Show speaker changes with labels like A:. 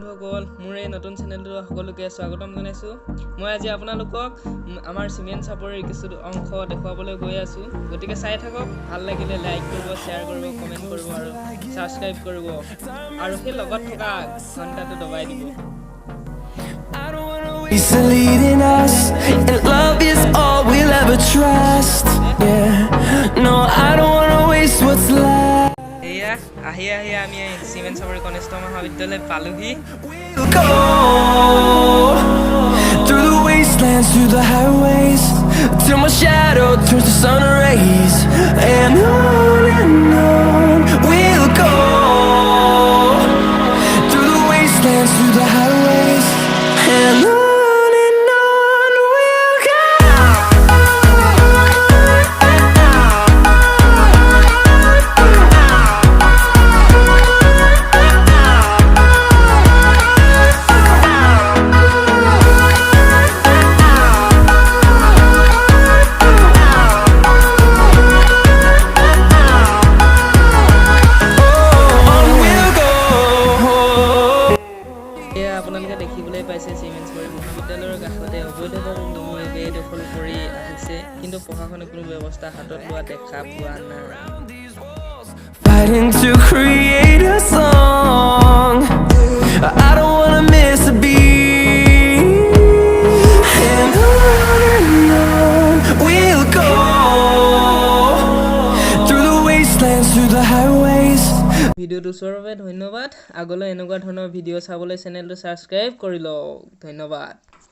A: সকল মোৰ এই নতুন চেনেলটো সকলোকে স্বাগতম জনাইছো। মই আজি আপোনালোকক আমাৰ সিমেন্ট চাপৰিৰ কিছু অংশ দেখুৱাবলৈ গৈ আছো। গতিকে চাই থাকক, ভাল লাগিলে লাইক কৰিব, শেয়াৰ কৰিব, কমেন্ট কৰিব আৰু সাবস্ক্ৰাইব কৰিব আৰু সেই লগত থকা ঘণ্টাটো দবাই দিব।
B: He's leading us, and love is all we'll ever trust. Yeah, no, I don't wanna waste what's left.
A: Eya, ahi ami Siemens Sabari Konishta Mahavidyalay paluhi.
B: We'll go through the wastelands, through the highways, till my shadow turns to sun rays, and on we'll go through the wastelands, through the highways, and on we'll go.
A: আপোনালোকে দেখিবলৈ পাইছে siemens চাপৰি মহাবিদ্যালয়ৰ কাষতে অবৈধভাৱে নমুৱে বেদখল কৰি আহিছে, কিন্তু প্ৰশাসনে কোনো ব্যৱস্থা হাতত লোৱা দেখা পোৱা নাই।
B: Fighting to create a song, I don't wanna miss a beat, and on we'll go through the wastelands, through the highways.
A: ভিডিওটো চোৱাৰ বাবে ধন্যবাদ। আগলৈ এনেকুৱা ধৰণৰ ভিডিঅ' চাবলৈ চেনেলটো সাবস্ক্ৰাইব কৰি লওক। ধন্যবাদ।